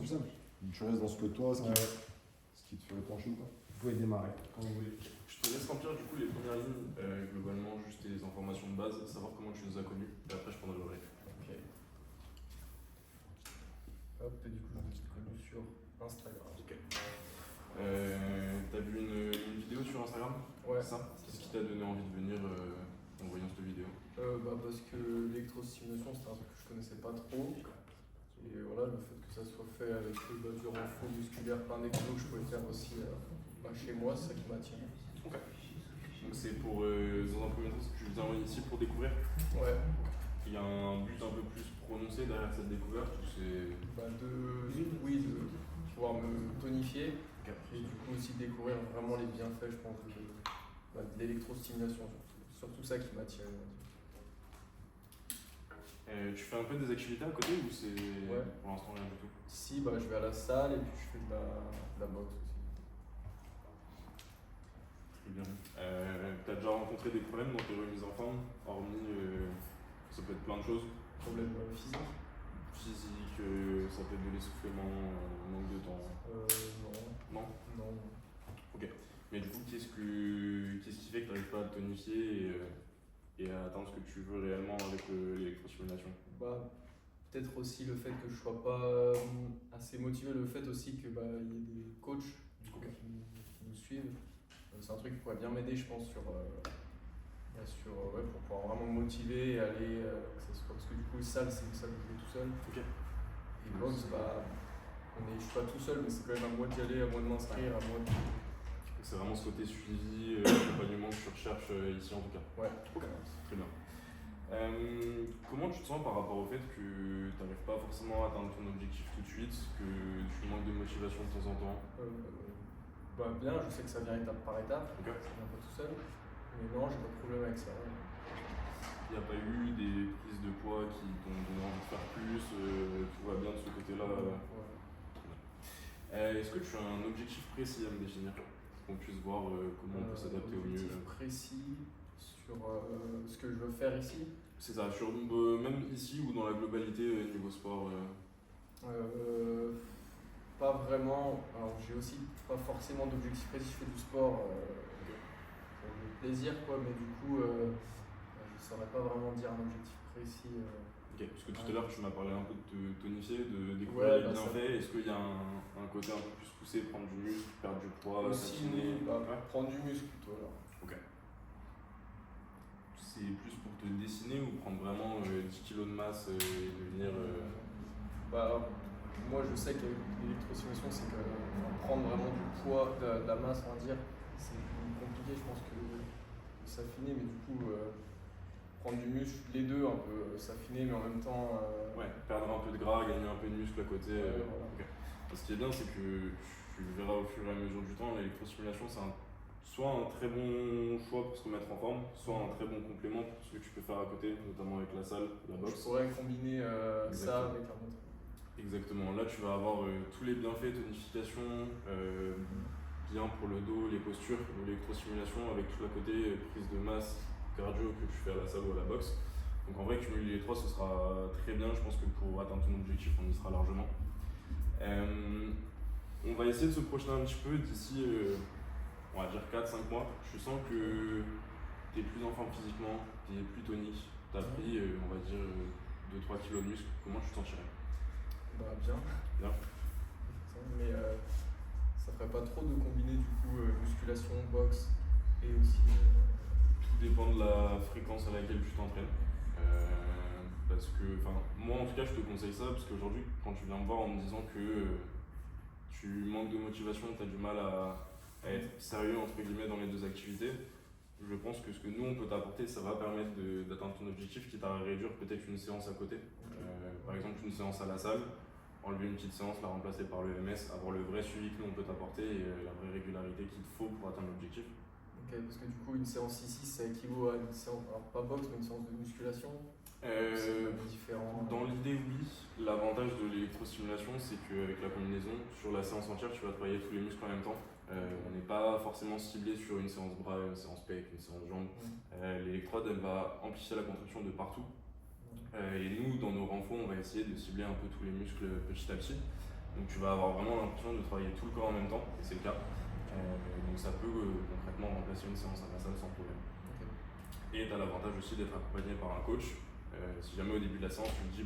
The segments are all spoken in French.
plus simple. Tu restes dans ce que toi, ce qui te fait pencher ou pas. Vous pouvez démarrer quand vous voulez. Je te laisse remplir du coup les premières lignes, globalement juste les informations de base, savoir comment tu nous as connus, et après je prendrai le relais. Ok. Hop, et du coup, je vous ai connu sur Instagram. Ok. T'as vu une vidéo sur Instagram? Ouais. C'est ça? Qu'est-ce qui t'a donné envie de venir en voyant cette vidéo? Parce que l'électrostimulation, c'était un truc que je connaissais pas trop. Et voilà, le fait que ça soit fait avec du renfort musculaire, plein d'exos que je pouvais faire aussi chez moi, c'est ça qui m'attire. Ok. Donc c'est pour, dans un premier temps, tu viens ici pour découvrir? Ouais. Il y a un but un peu plus prononcé derrière cette découverte ou c'est... de pouvoir me tonifier et du coup aussi découvrir vraiment les bienfaits, je pense, de l'électrostimulation. Surtout ça qui m'attire. Tu fais un peu des activités à côté ou c'est pour l'instant rien du tout? Si, je vais à la salle et puis je fais de la boxe aussi. Très bien. T'as déjà rencontré des problèmes dans tes remises en forme, hormis ça peut être plein de choses? Problème physique? Physique, ça peut être de l'essoufflement, manque de temps? Non. Non? Ok. Mais du coup, qu'est-ce qui fait que tu n'arrives pas à te tonifier et à atteindre ce que tu veux réellement avec l'électrostimulation? Peut-être aussi le fait que je sois pas assez motivé, le fait aussi que y ait des coachs qui nous suivent. C'est un truc qui pourrait bien m'aider, je pense, pour pouvoir vraiment me motiver et aller, parce que du coup, salle, c'est une salle où je vais tout seul. Ok. Et boxe, je suis pas tout seul, mais c'est quand même à moi d'y aller, à moi de m'inscrire, à moi de... C'est vraiment ce côté suivi, accompagnement que tu recherches ici en tout cas. Ouais. Ok, très bien. Comment tu te sens par rapport au fait que tu n'arrives pas forcément à atteindre ton objectif tout de suite, que tu manques de motivation de temps en temps? Bien, je sais que ça vient étape par étape, Okay. Ça vient pas tout seul, mais non, j'ai pas de problème avec ça. Il n'y a pas eu des prises de poids qui t'ont donné envie de faire plus, tout va bien de ce côté-là? Ouais. Est-ce que tu as un objectif précis à me définir pour qu'on puisse voir comment on peut s'adapter au mieux? Un objectif précis sur ce que je veux faire ici? C'est ça, même ici ou dans la globalité niveau sport? Pas vraiment. Alors j'ai aussi pas forcément d'objectif précis, je fais du sport pour le plaisir mais du coup je saurais pas vraiment dire un objectif précis. Ok, parce que tout à l'heure tu m'as parlé un peu de te tonifier, de découvrir les bienfaits. Est-ce qu'il y a un côté un peu plus poussé, prendre du muscle, perdre du poids, s'affiner? Prendre du muscle plutôt alors. Ok. C'est plus pour te dessiner ou prendre vraiment 10 kg de masse et devenir... Moi je sais qu'avec l'électrostimulation c'est que prendre vraiment du poids, de la masse on va dire, c'est compliqué, je pense que s'affiner, mais du coup prendre du muscle, les deux un peu, s'affiner mais en même temps... perdre un peu de gras, gagner un peu de muscle à côté. Voilà. Okay. Ce qui est bien c'est que tu verras au fur et à mesure du temps, l'électrostimulation c'est soit un très bon choix pour se remettre en forme, soit un très bon complément pour ce que tu peux faire à côté, notamment avec la salle, la boxe. Je pourrais combiner ça avec un autre. Exactement, là tu vas avoir tous les bienfaits, tonification, bien pour le dos, les postures, l'électrostimulation avec tout à côté, prise de masse, cardio que tu fais à la salle ou à la boxe. Donc en vrai, cumuler les trois, ce sera très bien. Je pense que pour atteindre ton objectif, on y sera largement. On va essayer de se projeter un petit peu d'ici, on va dire 4-5 mois. Je sens que tu es plus en forme physiquement, tu es plus tonique, tu as pris, on va dire, 2-3 kg de muscle. Comment tu te sentirais? Bien. Mais ça ferait pas trop de combiner du coup musculation, boxe et aussi... Tout dépend de la fréquence à laquelle tu t'entraînes. Parce que, moi en tout cas, je te conseille ça parce qu'aujourd'hui, quand tu viens me voir en me disant que tu manques de motivation, tu as du mal à être sérieux entre guillemets dans les deux activités, je pense que ce que nous on peut t'apporter, ça va permettre d'atteindre ton objectif, quitte à réduire peut-être une séance à côté. Par exemple, une séance à la salle, enlever une petite séance, la remplacer par le MS, avoir le vrai suivi que nous on peut t'apporter et la vraie régularité qu'il te faut pour atteindre l'objectif. Ok, parce que du coup une séance ici ça équivaut à une séance, alors pas boxe mais une séance de musculation. C'est différent. Dans l'idée oui, l'avantage de l'électrostimulation c'est qu'avec la combinaison, sur la séance entière tu vas travailler tous les muscles en même temps. On n'est pas forcément ciblé sur une séance bras, une séance pec, une séance jambes. L'électrode elle va amplifier la contraction de partout. Et nous, dans nos renforts, on va essayer de cibler un peu tous les muscles petit à petit. Donc tu vas avoir vraiment l'impression de travailler tout le corps en même temps, et c'est le cas. Donc ça peut concrètement remplacer une séance à la salle sans problème. Et tu as l'avantage aussi d'être accompagné par un coach. Si jamais au début de la séance tu me dis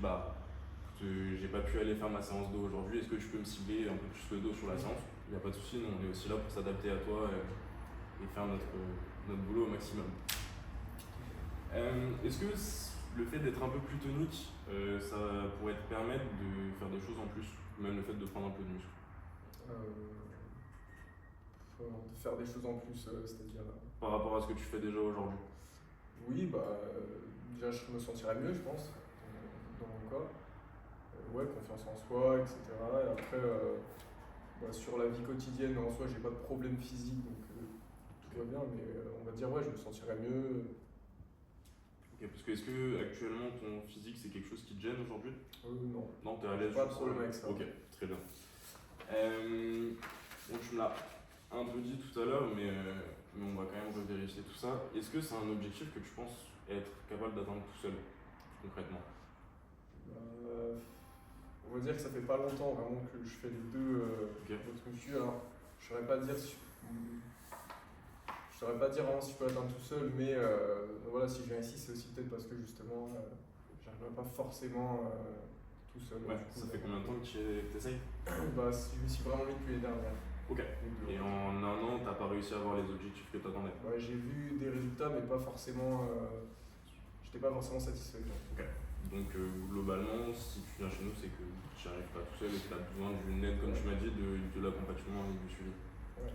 j'ai pas pu aller faire ma séance dos aujourd'hui, est-ce que tu peux me cibler un peu plus le dos sur la séance? Il n'y a pas de souci, nous on est aussi là pour s'adapter à toi et faire notre boulot au maximum. Est-ce que le fait d'être un peu plus tonique, ça pourrait te permettre de faire des choses en plus, même le fait de prendre un peu de muscle? De faire des choses en plus, c'est-à-dire Par rapport à ce que tu fais déjà aujourd'hui? Oui, déjà je me sentirais mieux, je pense, dans mon cas. Ouais, confiance en soi, etc. Et après, sur la vie quotidienne, en soi, j'ai pas de problème physique, donc tout va bien, mais on va dire, ouais, je me sentirais mieux. Ok, parce que est-ce que actuellement ton physique c'est quelque chose qui te gêne aujourd'hui? Non. Non, t'es à l'aise? Pas de problème avec ça. Ok, très bien. Donc tu me l'as un peu dit tout à l'heure, mais on va quand même revérifier tout ça. Est-ce que c'est un objectif que tu penses être capable d'atteindre tout seul, concrètement? On va dire que ça fait pas longtemps vraiment que je fais les deux muscu. Alors, je saurais pas dire vraiment si je peux atteindre tout seul, mais voilà, si je viens ici, c'est aussi peut-être parce que justement, j'arriverai pas forcément tout seul. Ouais, ça fait combien de temps que tu essayes? Je me suis vraiment mis depuis les dernières. Ok. Et en un an, t'as pas réussi à avoir les objectifs que t'attendais? Ouais, j'ai vu des résultats, mais pas forcément. J'étais pas forcément satisfait. Ok. Donc globalement, si tu viens chez nous, c'est que tu n'y arrives pas tout seul et que tu as besoin d'une aide, comme tu m'as dit, de l'accompagnement et du suivi. Ouais.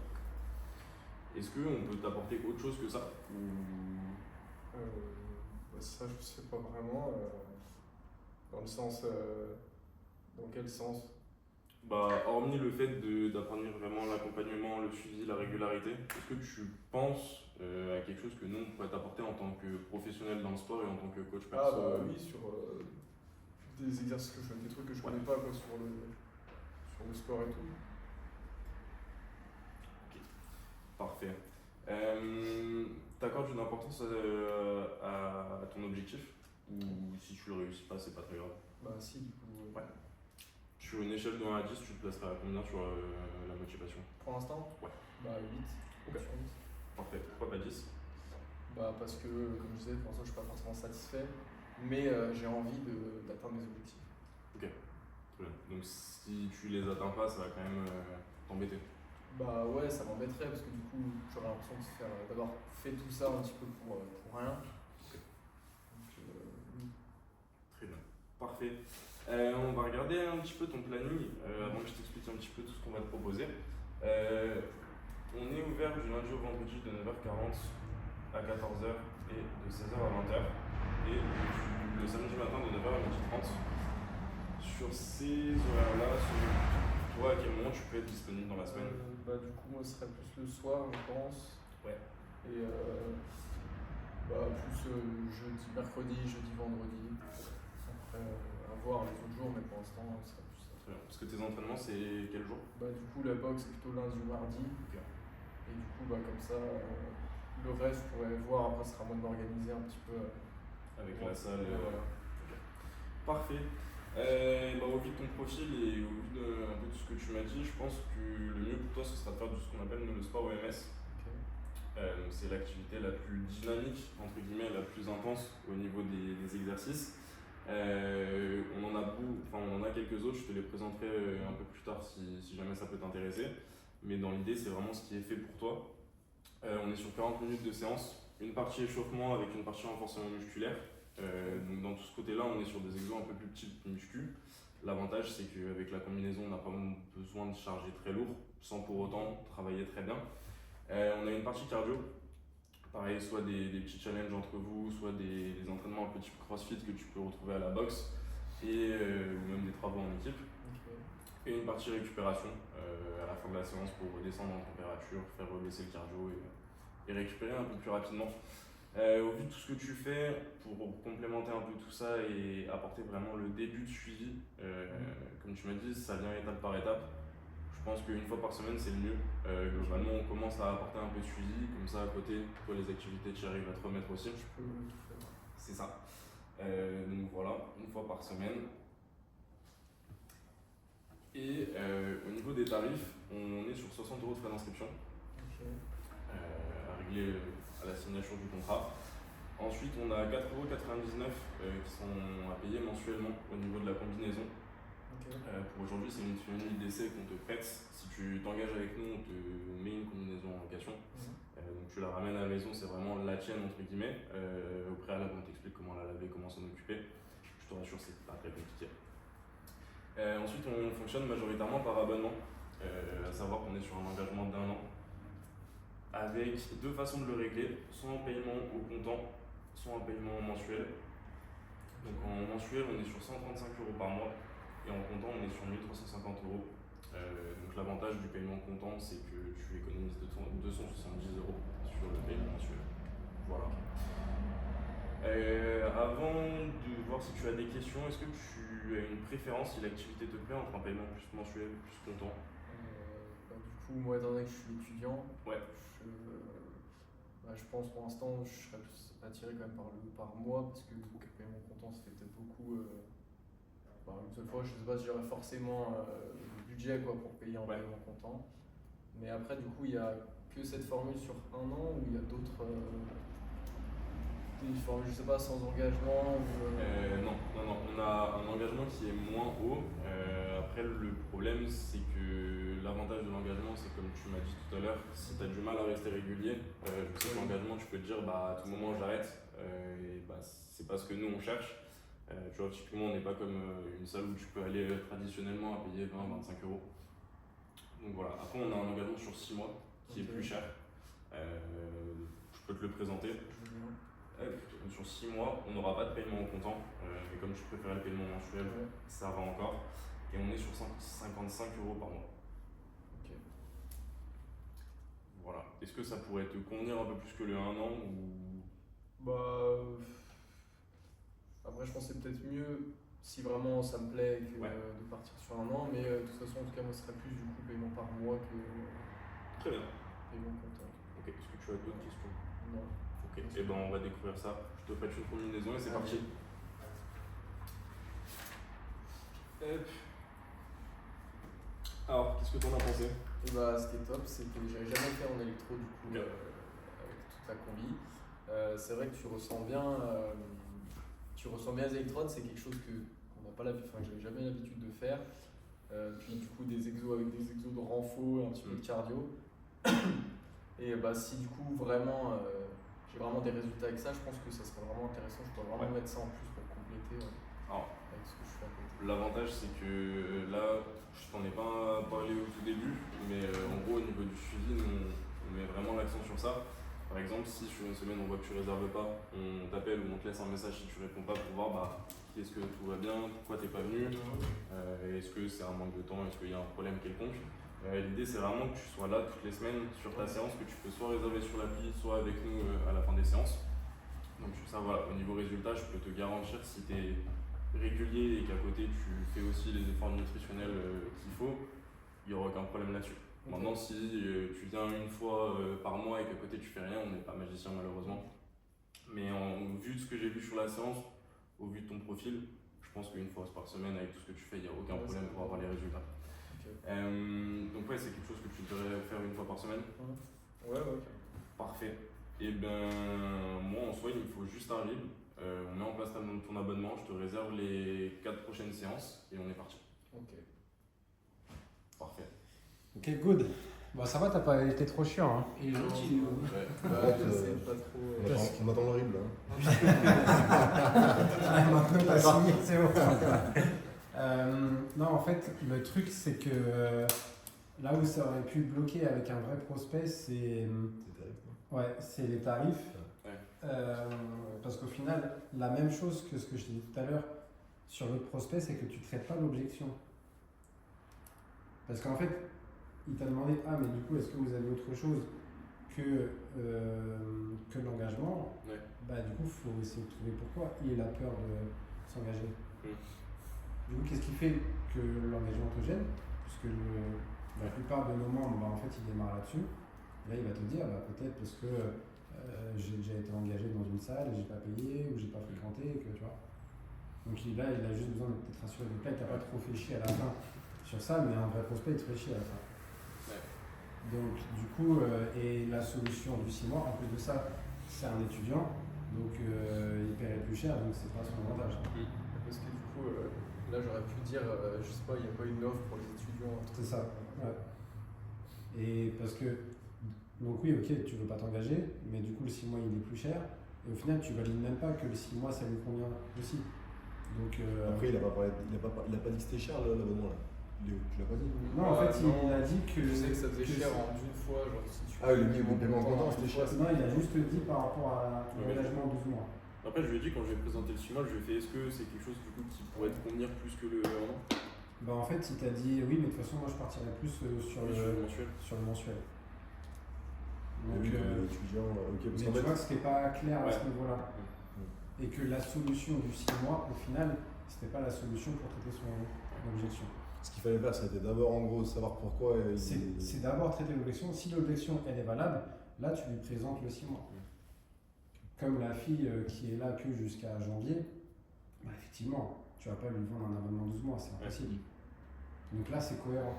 Est-ce qu'on peut t'apporter autre chose que ça ou... Ça, je sais pas vraiment. Dans le sens. Dans quel sens? Hormis le fait d'apprendre vraiment l'accompagnement, le suivi, la régularité, est-ce que tu penses à quelque chose que nous, on pourrait t'apporter en tant que professionnel dans le sport et en tant que coach perso? Oui, sur des exercices que je fais, des trucs que je connais pas quoi, sur le sport et tout. Ok, parfait. T'accordes une importance à ton objectif? Ou si tu le réussis pas, c'est pas très grave? Si, du coup. Ouais. Sur une échelle de 1 à 10, tu te placerais à combien sur la motivation? Pour l'instant? Ouais. 8. Ok. Sur 10. Parfait. Pourquoi pas 10? Parce que, comme je disais, pour l'instant, je suis pas forcément satisfait, mais j'ai envie d'atteindre mes objectifs. Ok. Très bien. Donc si tu les atteins pas, ça va quand même t'embêter? Ouais, ça m'embêterait parce que du coup, j'aurais l'impression d'avoir fait tout ça un petit peu pour rien. Ok. Donc, Très bien. Parfait. On va regarder un petit peu ton planning avant que je t'explique un petit peu tout ce qu'on va te proposer. On est ouvert du lundi au vendredi de 9h40 à 14h et de 16h à 20h. Et le samedi matin de 9h à 12h30. Sur ces horaires-là, toi, à quel moment tu peux être disponible dans la semaine? Du coup, moi, ce serait plus le soir, je pense. Ouais. Et plus jeudi, mercredi, jeudi, vendredi. Après, à voir les autres jours, mais pour l'instant, ce serait plus ça. Très bien. Parce que tes entraînements, c'est quel jour? Du coup, la boxe, c'est plutôt lundi ou mardi. Ok. Et du coup, comme ça, le reste, je pourrais voir. Après, ce sera à moi de m'organiser un petit peu. Avec la salle. Voilà. Okay. Parfait. Au vu de ton profil et au vu un peu de tout ce que tu m'as dit, je pense que le mieux pour toi, ce sera de faire ce qu'on appelle le sport OMS. Okay. C'est l'activité la plus dynamique, entre guillemets, la plus intense au niveau des exercices. On en a quelques autres, je te les présenterai un peu plus tard si jamais ça peut t'intéresser. Mais dans l'idée, c'est vraiment ce qui est fait pour toi. On est sur 40 minutes de séance, une partie échauffement avec une partie renforcement musculaire. Donc dans tout ce côté-là, on est sur des exos un peu plus petits que muscu. L'avantage, c'est qu'avec la combinaison, on n'a pas besoin de charger très lourd, sans pour autant travailler très bien. On a une partie cardio, pareil, soit des petits challenges entre vous, soit des entraînements un peu type crossfit que tu peux retrouver à la boxe, et même des travaux en équipe. Okay. Et une partie récupération à la fin de la séance pour redescendre en température, faire rebaisser le cardio et récupérer un peu plus rapidement. Au vu de tout ce que tu fais, pour complémenter un peu tout ça et apporter vraiment le début de suivi, comme tu m'as dit, ça vient étape par étape. Je pense qu'une fois par semaine, c'est le mieux. Globalement, on commence à apporter un peu de suivi, comme ça à côté, toi les activités, tu arrives à te remettre aussi. Je peux tout faire. C'est ça. Donc voilà, une fois par semaine. Et au niveau des tarifs, on est sur 60 € de frais d'inscription à régler à la signature du contrat. Ensuite, on a 4,99 € qui sont à payer mensuellement au niveau de la combinaison. Pour aujourd'hui, c'est une d'essai qu'on te prête. Si tu t'engages avec nous, on te met une combinaison en location. Donc tu la ramènes à la maison, c'est vraiment la tienne entre guillemets. Au préalable, on t'explique comment la laver, comment s'en occuper. Je te rassure, c'est pas très compliqué. Ensuite, on fonctionne majoritairement par abonnement, à savoir qu'on est sur un engagement d'1 an, avec deux façons de le régler, soit en paiement au comptant, soit en paiement mensuel. Donc en mensuel, on est sur 135 € par mois, et en comptant, on est sur 1350 €. Donc l'avantage du paiement comptant, c'est que tu économises 270 € sur le paiement mensuel. Voilà. Avant de voir si tu as des questions, est-ce que tu as une préférence si l'activité te plaît entre un paiement plus mensuel, plus comptant? Du coup, moi, étant donné que je suis étudiant, Ouais. je pense pour l'instant je serais plus attiré quand même par mois, parce que le paiement comptant ça fait peut-être beaucoup. Une seule fois, je sais pas si j'aurais forcément le budget quoi, pour payer en paiement comptant. Mais après, du coup, il n'y a que cette formule sur 1 an ou il y a d'autres. Des formules, je sais pas, sans engagement Non, on a un engagement qui est moins haut. Après, le problème, c'est que l'avantage de l'engagement, c'est comme tu m'as dit tout à l'heure, si tu as du mal à rester régulier, je sais que l'engagement, tu peux te dire à tout moment j'arrête, et c'est pas ce que nous on cherche. Tu vois, typiquement, on n'est pas comme une salle où tu peux aller traditionnellement à payer 20-25 €. Donc voilà, après, on a un engagement sur 6 mois qui est plus cher. Je peux te le présenter. Sur 6 mois, on n'aura pas de paiement au comptant, mais comme tu préfères le paiement mensuel, ça va encore. Et on est sur 55 € par mois. Voilà. Est-ce que ça pourrait te convenir un peu plus que le 1 an ou... Après, je pense que c'est peut-être mieux si vraiment ça me plaît que de partir sur 1 an, mais de toute façon, en tout cas, moi, ce serait plus du coup paiement par mois que Très bien. paiement comptant. Ok, est-ce que tu as d'autres questions? Non. Ok, et ben on va découvrir ça. Je te prête une combinaison et c'est parti. Alors, qu'est-ce que t'en as pensé? Et ce qui est top, c'est que j'avais jamais fait en électro du coup avec toute la combi. C'est vrai que tu ressens bien les électrodes, c'est quelque chose qu'on n'a pas l'habitude, enfin que j'avais jamais l'habitude de faire. Puis du coup des exos avec des exos de renfo et un petit peu de cardio. Et si du coup vraiment j'ai vraiment des résultats avec ça, je pense que ça serait vraiment intéressant. Je pourrais vraiment mettre ça en plus pour compléter avec ce que je fais à côté. L'avantage c'est que là, je t'en ai pas parlé au tout début, mais en gros au niveau du suivi, on met vraiment l'accent sur ça. Par exemple, si sur une semaine on voit que tu réserves pas, on t'appelle ou on te laisse un message si tu réponds pas pour voir est-ce que tout va bien, pourquoi t'es pas venu, est-ce que c'est un manque de temps, est-ce qu'il y a un problème quelconque. L'idée c'est vraiment que tu sois là toutes les semaines sur ta séance, que tu peux soit réserver sur l'appli, soit avec nous à la fin des séances. Donc ça voilà, au niveau résultat, je peux te garantir si tu es régulier et qu'à côté tu fais aussi les efforts nutritionnels qu'il faut, il n'y aura aucun problème là-dessus. Maintenant, si tu viens une fois par mois et qu'à côté tu fais rien, on n'est pas magicien malheureusement. Mais vu de ce que j'ai vu sur la séance, au vu de ton profil, je pense qu'une fois par semaine, avec tout ce que tu fais, il n'y a aucun problème pour avoir les résultats. Donc c'est quelque chose que tu devrais faire une fois par semaine. Ouais. Parfait. Et moi en soi, il me faut juste un RIB. On met en place ton abonnement, je te réserve les 4 prochaines séances et on est parti. Ok. Parfait. Ok, good. Ça va, t'as pas été trop chiant. Hein. Il est gentil. J'essaie pas trop. On attend le RIB là. Maintenant t'as signé, c'est bon. Non, en fait, le truc c'est que là où ça aurait pu bloquer avec un vrai prospect, c'est les tarifs. Parce qu'au final, la même chose que ce que je t'ai dit tout à l'heure sur l'autre prospect, c'est que tu ne traites pas l'objection. Parce qu'en fait, il t'a demandé mais du coup, est-ce que vous avez autre chose que l'engagement? Du coup, il faut essayer de trouver pourquoi il a peur de s'engager. Du coup, qu'est-ce qui fait que l'engagement te gêne? Puisque la plupart de nos membres, en fait, ils démarrent là-dessus. Là, il va te dire peut-être parce que j'ai déjà été engagé dans une salle, j'ai pas payé ou j'ai pas fréquenté, tu vois. Donc là, il a juste besoin d'être rassuré. Donc là, il t'a pas trop fait chier à la fin sur ça, mais un vrai prospect, il te fait chier à la fin. Ouais. Donc, du coup, et la solution du 6 mois, en plus de ça, c'est un étudiant, donc il paierait plus cher, donc c'est pas son avantage. Parce que du coup, là j'aurais pu dire, je sais pas, il n'y a pas une offre pour les étudiants. C'est ça, ouais. Et parce que, donc oui, ok, tu veux pas t'engager, mais du coup, le 6 mois, il est plus cher, et au final, tu valides même pas que le 6 mois, ça lui convient aussi. Donc, Après, il a pas dit que c'était cher l'abonnement là. Léo, tu l'as pas dit? non, en fait, il a dit que. Je sais que ça faisait que cher c'est- en une fois, genre si tu Ah oui, le paiement comptant, c'était cher. Non, il a juste dit par rapport à Ouais. l'engagement 12 mois. Après, je lui ai dit quand je vais présenter le 6 mois, je lui ai fait est-ce que c'est quelque chose du coup qui pourrait te convenir plus que le 1 an? Bah, en fait, il t'a dit oui, mais de toute façon, moi, je partirais plus sur Oui, sur le mensuel. sur le mensuel. Mais Donc, oui, l'étudiant, ok, parce mais qu'en tu fait, vois que c'était pas clair à Ouais. ce niveau-là. Et que la solution du 6 mois, au final, c'était pas la solution pour traiter son objection. ce qu'il fallait faire, c'était d'abord en gros savoir pourquoi. C'est d'abord traiter l'objection. Si l'objection elle est valable, là tu lui présentes le 6 mois. Comme la fille qui est là que jusqu'à janvier, bah, effectivement, tu vas pas lui vendre un abonnement 12 mois, c'est impossible. Donc là c'est cohérent.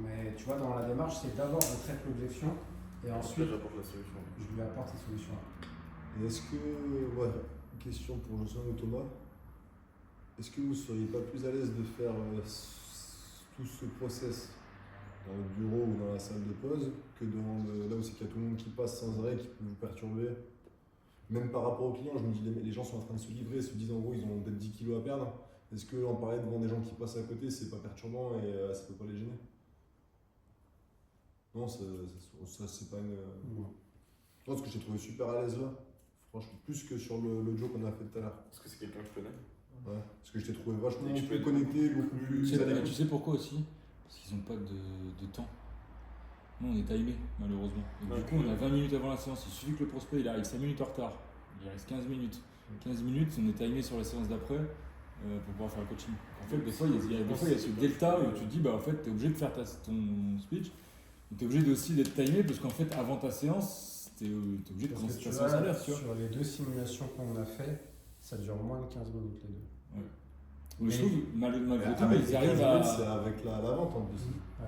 Mais tu vois, dans la démarche, c'est d'abord je traite l'objection et ensuite j'apporte la solution. je lui apporte les solutions. Et est-ce que, ouais, question pour Jocelyn ou Thomas, est-ce que vous seriez pas plus à l'aise de faire tout ce process dans le bureau ou dans la salle de pause que là où c'est qu'il y a tout le monde qui passe sans arrêt, qui peut vous perturber? Même par rapport aux clients, je me dis les gens sont en train de se livrer, se disent en gros ils ont peut-être 10 kilos à perdre. Est-ce que en parler devant des gens qui passent à côté, c'est pas perturbant et ça peut pas les gêner? Non, ça c'est pas une. Non. Non, parce que je t'ai trouvé super à l'aise là. Franchement, plus que sur le Joe qu'on a fait tout à l'heure. Parce que c'est quelqu'un que je connais. Ouais. Parce que je t'ai trouvé vachement Et que je peux plus être connecté, beaucoup beaucoup plus- plus. Tu à l'écoute. sais pourquoi aussi? Parce qu'ils n'ont pas de temps. Nous, on est timé, malheureusement. Et Ouais. du coup, on a 20 minutes avant la séance. Il suffit que le prospect il arrive 5 minutes en retard. Il reste 15 minutes. 15 minutes, on est timé sur la séance d'après pour pouvoir faire le coaching. En fait, des fois, il y a ce delta où tu te dis, bah, en fait, tu es obligé de faire ton speech. Tu es obligé aussi d'être timé parce qu'en fait, avant ta séance, tu es obligé de Parce que commencer tu ta vois, séance à l'heure. Tu vois. sur les deux simulations qu'on a fait, ça dure moins de 15 minutes les deux. Mais je trouve, malgré tout, Avec ils les arrivent 15 à. minutes, c'est avec la vente en plus. Ouais.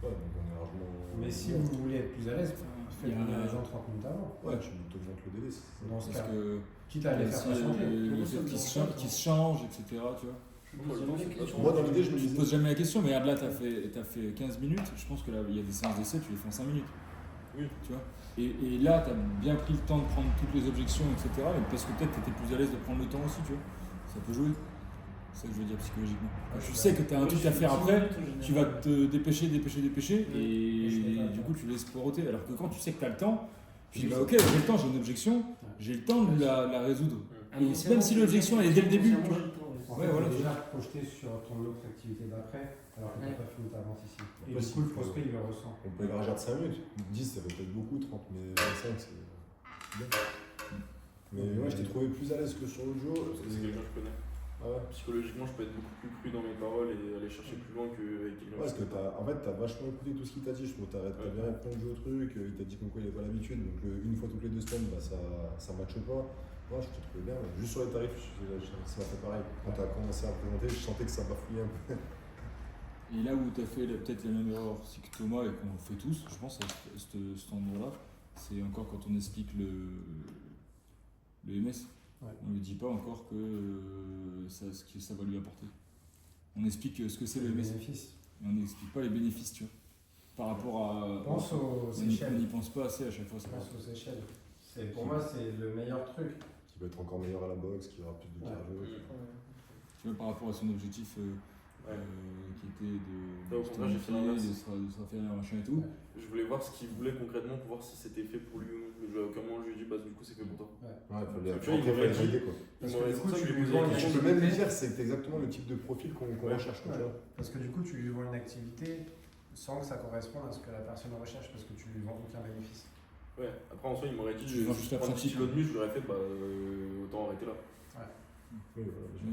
Ouais, donc on est largement. Mais si vous voulez être plus à l'aise, faites Il y a- venir les gens 30 minutes avant. Ouais, tu t'augmentes le délai, c'est ça. Dans ce Parce cas, que. quitte à les faire Si, patienter. le fait qu'ils se changent, etc. Tu vois. Moi, dans l'idée, je me Tu te disais. poses jamais la question, mais regarde là, t'as fait 15 minutes, je pense que là, il y a des séances d'essai, tu les fais en 5 minutes. Oui. Tu vois. Et là, t'as bien pris le temps de prendre toutes les objections, etc. Mais parce que peut-être t'étais plus à l'aise de prendre le temps aussi, tu vois. Ça peut jouer. C'est ça que je veux dire psychologiquement. Quand tu sais que t'as un truc à faire après, tu vas te dépêcher, et du coup, tu laisses poireauter. Alors que quand tu sais que t'as le temps, tu dis, bah ok, j'ai le temps, j'ai une objection, j'ai le temps de la résoudre. Et même si l'objection elle est dès le début, tu vois. En Ouais, fait, voilà, t'es tu déjà projeté sur ton autre activité d'après, alors que t'as pas fini ta vente ici. Et Ouais, du si, coup, le faut- prospect, il le ressent. On peut élargir de 5 minutes. 10, ça fait peut-être beaucoup, 30, mais 25, c'est bien. Mais ouais, je t'ai trouvé plus à l'aise que sur le Joe. Parce que c'est quelqu'un que je connais. Ah ouais. Psychologiquement, je peux être beaucoup plus cru dans mes paroles et aller chercher plus loin qu'avec quelqu'un. Ouais, parce que t'as vachement écouté tout ce qu'il t'a dit. Je trouve que t'as bien répondu au truc. Il t'a dit comme quoi il avait pas l'habitude. Donc une fois toutes les 2 semaines, bah, ça matche pas. Ouais, je t'ai trouvé bien. Juste sur les tarifs, ça m'a fait pareil. Quand t'as commencé à présenter, je sentais que ça bafouillait un peu. Et là où tu as fait peut-être la même erreur aussi que Thomas et qu'on fait tous, je pense, à cet endroit-là, c'est encore quand on explique le MS. Ouais. On ne lui dit pas encore ce que ça va lui apporter. On explique ce que c'est le MS. bénéfice. Mais on n'explique pas les bénéfices, tu vois. Par rapport à. Pense aux on n'y échelles. pense pas assez à chaque fois. Ça Pense aux échelles. Pour moi, c'est le meilleur truc. Qui va être encore meilleur à la boxe, qui aura plus de Ouais. cardio. Tu vois, par rapport à son objectif qui était Au contraire, j'ai fait l'inverse. de se refaire un machin et tout. Ouais. Je voulais voir ce qu'il voulait concrètement pour voir si c'était fait pour lui ou non. Mais à aucun moment je lui ai dit, bah du coup c'est fait pour toi. Ouais, fallait Parce que tu vois, il m'aurait dit- valider quoi. Parce Il que m'aurait du dit coup, ça, tu je lui ai lui posé vends la une question. Je peux même lui activité. dire, c'est exactement le type de profil qu'on recherche. Ouais. Tu vois. Parce que du coup, tu lui vends une activité sans que ça corresponde à ce que la personne recherche, parce que tu lui vends aucun bénéfice. Ouais, après en soi il m'aurait dit, Tu vends juste la prends 10 pratique. kilos de muscle, je lui aurais fait, bah autant arrêter là. Oui, voilà, déjà.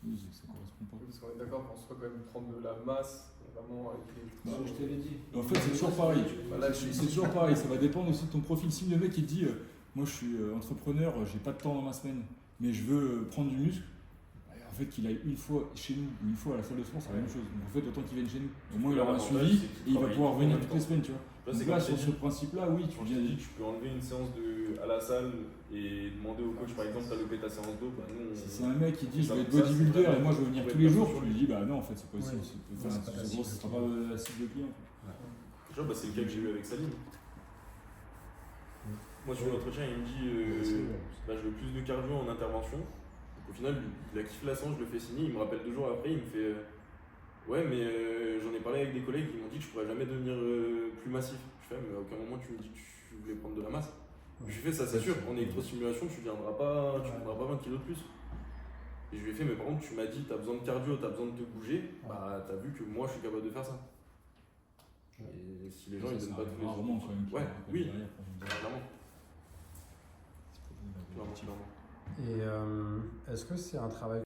Oui, ça correspond pas. Parce qu'on est d'accord qu'en soit quand même prendre de la masse, vraiment avec les. Bah, je t'avais dit. En fait, c'est toujours pareil. Bah, là, je suis- C'est toujours pareil. Ça va dépendre aussi de ton profil. Si le mec il dit, moi je suis entrepreneur, j'ai pas de temps dans ma semaine, mais je veux prendre du muscle, bah, il va En fait, qu'il aille une fois chez nous ou une fois à la salle de sport, c'est la même chose. Donc en fait, autant qu'il vienne chez nous. Au moins, il aura un L'avantage, suivi c'est qu'il et il va travaille pouvoir en venir même toutes les temps. semaines, tu vois. Là, Donc c'est là, comme sur je t'ai ce dit. principe-là, oui, tu Quand je viens. t'ai dit que tu peux enlever une séance à la salle et demander au coach, par exemple, t'as loupé ta séance d'eau, bah nous. Si c'est un mec qui dit je Ça, vais être ça, bodybuilder c'est et moi je veux venir ouais, tous les pas jours, sur je lui dis bah non, en fait, c'est pas possible. Ouais. Enfin, C'est pas ta cible ce sera client. pas la cible de client. Tu vois, bah, c'est le cas que j'ai eu avec Salim. Moi, sur l'entretien, il me dit bah, je veux plus de cardio en intervention. Donc, au final, il a kiffé la séance, je le fais signer. Il me rappelle 2 jours après, il me fait ouais, mais j'en ai parlé avec des collègues, ils m'ont dit que je pourrais jamais devenir plus massif. Je fais mais à aucun moment tu me dis que tu voulais prendre de la masse. Je lui ai fait ça, c'est sûr, en électrostimulation, tu viendras pas 20 kilos de plus. Et je lui ai fait mais par contre, tu m'as dit t'as besoin de cardio, t'as besoin de te bouger, bah t'as vu que moi je suis capable de faire ça. Et si les gens ils donnent pas tous les rarement quand même. Ouais, oui, derrière, quand même. clairement. Clairement. Et est-ce que c'est un travail